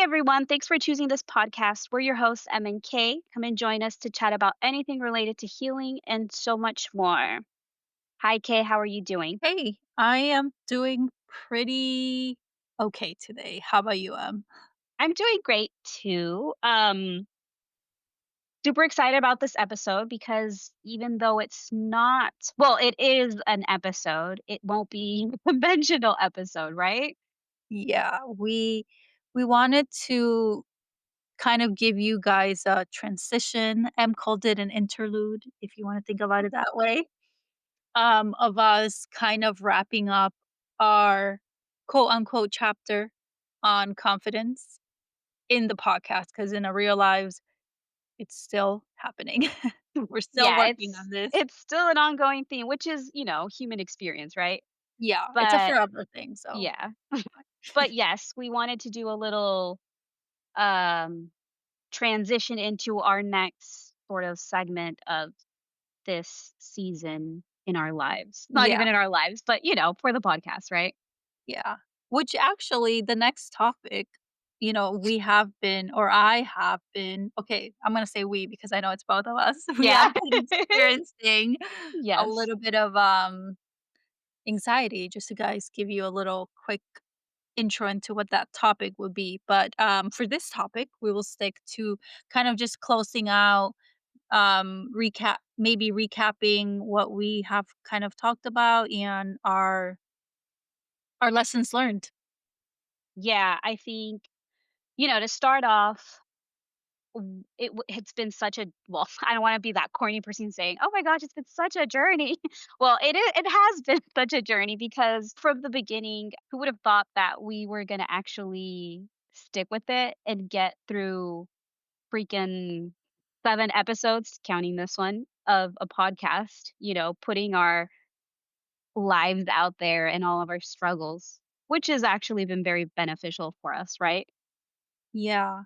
everyone. Thanks for choosing this podcast. We're your hosts, Em and Kay. Come and join us to chat about anything related to healing and so much more. Hi, Kay. How are you doing? Hey, I am doing pretty okay today. How about you, I'm doing great too. Super excited about this episode because even though it's not, well, it is an episode, it won't be a conventional episode, right? Yeah, we wanted to kind of give you guys a transition. Em called it an interlude, if you want to think about it that way. Of us kind of wrapping up our quote unquote chapter on confidence in the podcast because in our real lives it's still happening. We're still Yeah, working it's on this. it's still an ongoing theme, which is, human experience, right? Yeah, it's a But forever thing. So yeah. But yes, we wanted to do a little um transition into our next sort of segment of this season in our lives. Not yeah. even in our lives, but for the podcast, right? Yeah. Which actually the next topic, we have been or I have been okay, I'm gonna say we because I know it's both of us. We Yeah. have been experiencing a Yes. little bit of anxiety, just to guys give you a little quick intro into what that topic would be. But for this topic, we will stick to kind of just closing out, recapping what we have kind of talked about and our lessons learned. Yeah, I think, to start off, it's been such a, well, I don't want to be that corny person saying, "Oh my gosh, it's been such a journey." Well, it has been such a journey because from the beginning, who would have thought that we were going to actually stick with it and get through freaking 7 episodes, counting this one, of a podcast, putting our lives out there and all of our struggles, which has actually been very beneficial for us, right? Yeah,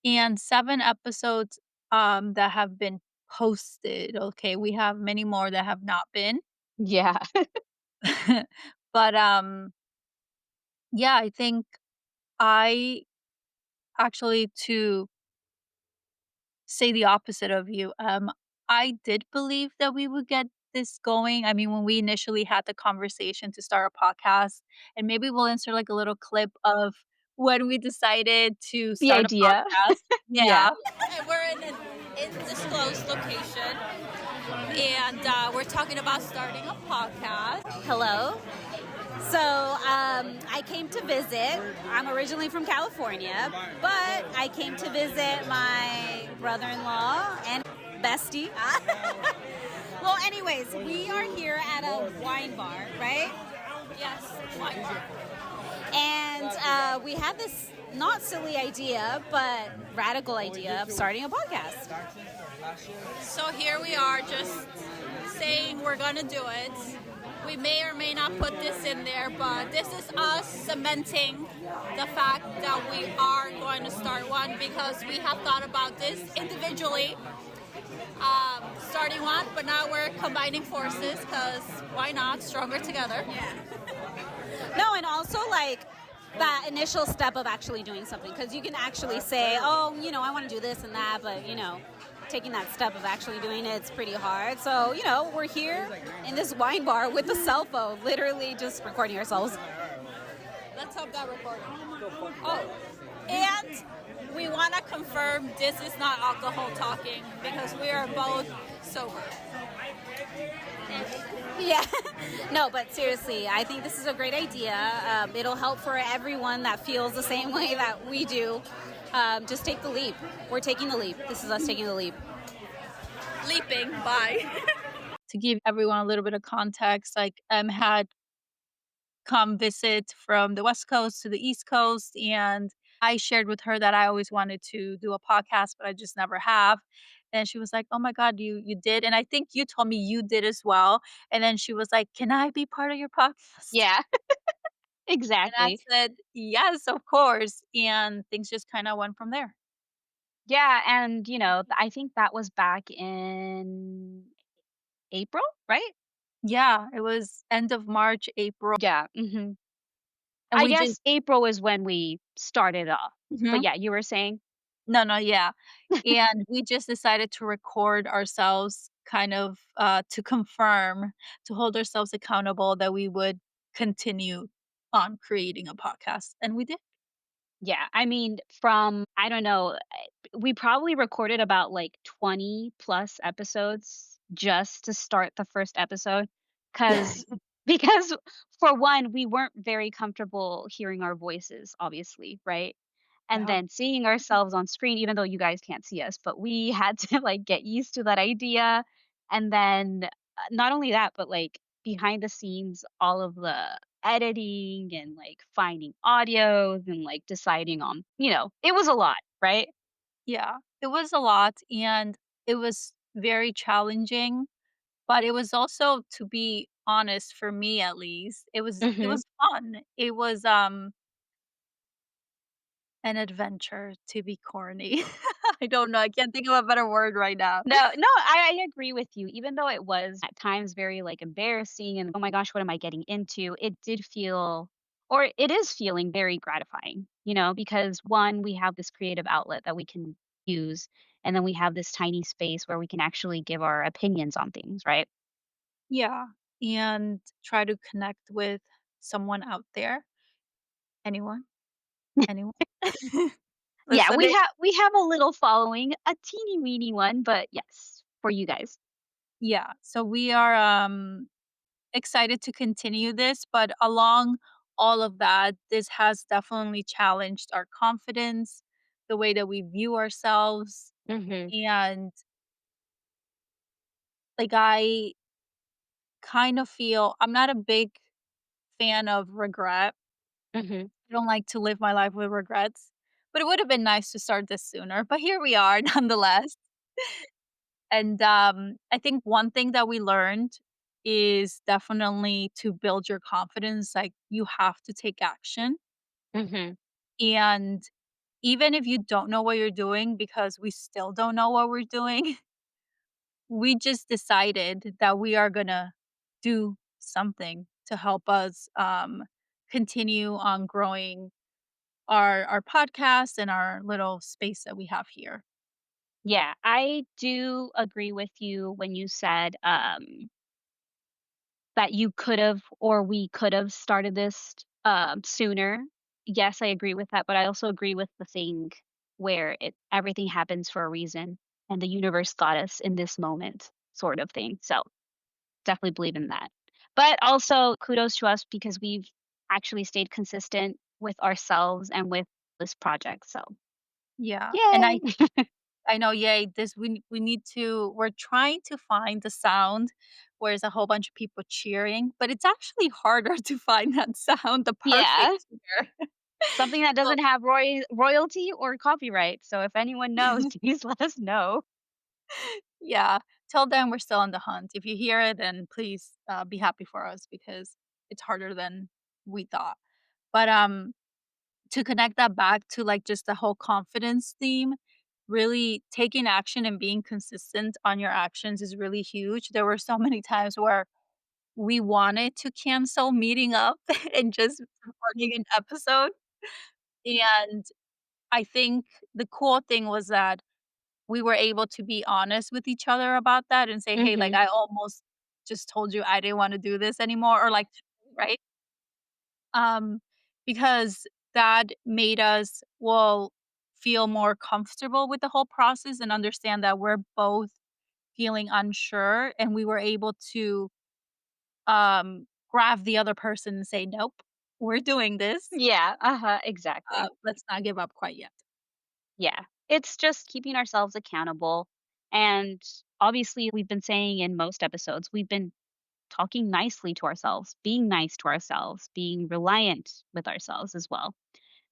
and 7 episodes, that have been posted, okay, we have many more that have not been. Yeah. But, yeah, I think I actually to say the opposite of you, I did believe that we would get this going. I mean, when we initially had the conversation to start a podcast, and maybe we'll insert, like, a little clip of when we decided to The start a idea. podcast. Yeah. Yeah. And we're in an undisclosed location, and we're talking about starting a podcast. Hello. So I came to visit. I'm originally from California, but I came to visit my brother-in-law and bestie. Well, anyways, we are here at a wine bar, right? Yes, wine bar. And we had this not silly idea, but radical idea of starting a podcast. So here we are just saying we're going to do it. We may or may not put this in there, but this is us cementing the fact that we are going to start one because we have thought about this individually, starting one, but now we're combining forces because why not? Stronger together. No, and also like that initial step of actually doing something, because you can actually say, oh, I want to do this and that, but taking that step of actually doing it's pretty hard. So we're here in this wine bar with a cell phone, literally just recording ourselves. Let's hope that recording. Oh, and we want to confirm this is not alcohol talking because we are both sober. Yeah. No, but seriously, I think this is a great idea. It'll help for everyone that feels the same way that we do. Just take the leap. We're taking the leap. This is us taking the leap. Leaping. Bye. To give everyone a little bit of context, like, had come visit from the West Coast to the East Coast, and I shared with her that I always wanted to do a podcast, but I just never have. And she was like, "Oh my god, you did?" And I think you told me you did as well. And then she was like, "Can I be part of your podcast?" Yeah. And I Exactly. said, "Yes, of course." And things just kind of went from there. Yeah, and, I think that was back in April, right? Yeah, it was end of March, April, Yeah, mhm. and I we just guess April is when we started off. But Mhm. yeah, you were saying? No, no, yeah. And we just decided to record ourselves kind of, to confirm, to hold ourselves accountable that we would continue on creating a podcast, and we did. Yeah, I mean, from I don't know, we probably recorded about, like, 20 plus episodes just to start the first episode, 'cause because for one, we weren't very comfortable hearing our voices, obviously, right? And Yeah. then seeing ourselves on screen, even though you guys can't see us, but we had to, like, get used to that idea, and then, not only that, but, like, behind the scenes, all of the editing and, like, finding audios and, like, deciding on it was a lot, right? Yeah, it was a lot, and it was very challenging, but it was also, to be honest, for me at least, it Mhm. was fun. It was, an adventure, to be corny. I don't know, I can't think of a better word right now. No, no, I agree with you. Even though it was at times very, like, embarrassing and, "Oh my gosh, what am I getting into?" It did feel or it is feeling very gratifying, because 1, we have this creative outlet that we can use, and then we have this tiny space where we can actually give our opinions on things, right? Yeah, and try to connect with someone out there. Anyone? Anyone? Yeah, we Listening? have we have a little following, a teeny weeny one, but yes, for you guys. Yeah, so we are, excited to continue this, but along all of that, this has definitely challenged our confidence, the way that we view ourselves, Mhm, and, like, I kind of feel I'm not a big fan of regret. mhm. I don't like to live my life with regrets, but it would have been nice to start this sooner, but here we are nonetheless. And, I think one thing that we learned is definitely to build your confidence, like, you have to take action, Mhm. and even if you don't know what you're doing, because we still don't know what we're doing, we just decided that we are gonna do something to help us, continue on growing our podcast and our little space that we have here. Yeah, I do agree with you when you said, that you could've or we could've started this, sooner. Yes, I agree with that, but I also agree with the thing where everything happens for a reason, and the universe got us in this moment sort of thing, so definitely believe in that. But also kudos to us because we've actually stayed consistent with ourselves and with this project, so Yeah, and yay. I know, yay, this we need to we're trying to find the sound where there's a whole bunch of people cheering, but it's actually harder to find that sound, the Yeah, perfect cheer. something that So doesn't have royalty or copyright, so if anyone knows, please let us know. yeah, till then, we're still on the hunt. If you hear it, then please, be happy for us because it's harder than we thought. But, to connect that back to, like, just the whole confidence theme, really taking action and being consistent on your actions is really huge. There were so many times where we wanted to cancel meeting up and just recording an episode, and I think the cool thing was that we were able to be honest with each other about that and say, "Hey, like, Mhm. I almost just told you I didn't wanna do this anymore," or, like, right? Um, because that made us, well, feel more comfortable with the whole process and understand that we're both feeling unsure, and we were able to, grab the other person and say, "Nope, we're doing this. Yeah, uh-huh, exactly. Let's not give up quite yet." Yeah. It's just keeping ourselves accountable, and obviously, we've been saying in most episodes, we've been talking nicely to ourselves, being nice to ourselves, being reliant with ourselves as well,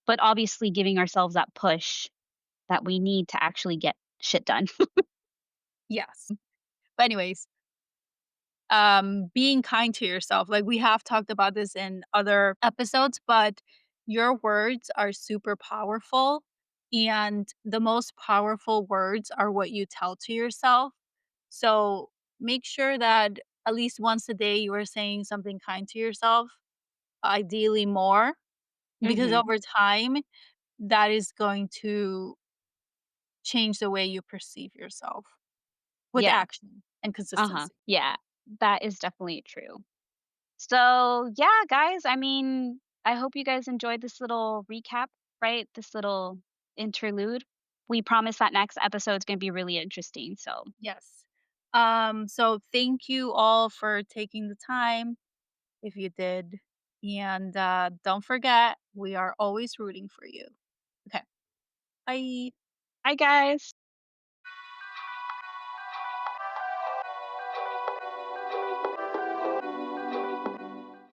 but obviously giving ourselves that push that we need to actually get shit done. Yes. But anyways, being kind to yourself. Like we have talked about this in other episodes, but your words are super powerful. And the most powerful words are what you tell to yourself. So make sure that at least once a day you are saying something kind to yourself, ideally more, because Mhm. over time, that is going to change the way you perceive yourself with Yeah. action and Uh-huh. consistency. Yeah. That is definitely true. So, yeah, guys, I mean, I hope you guys enjoyed this little recap, right? This little interlude. We promise that next episode is going to be really interesting. So, Yes. So thank you all for taking the time if you did. And don't forget, we are always rooting for you. Okay. Bye. hi, guys.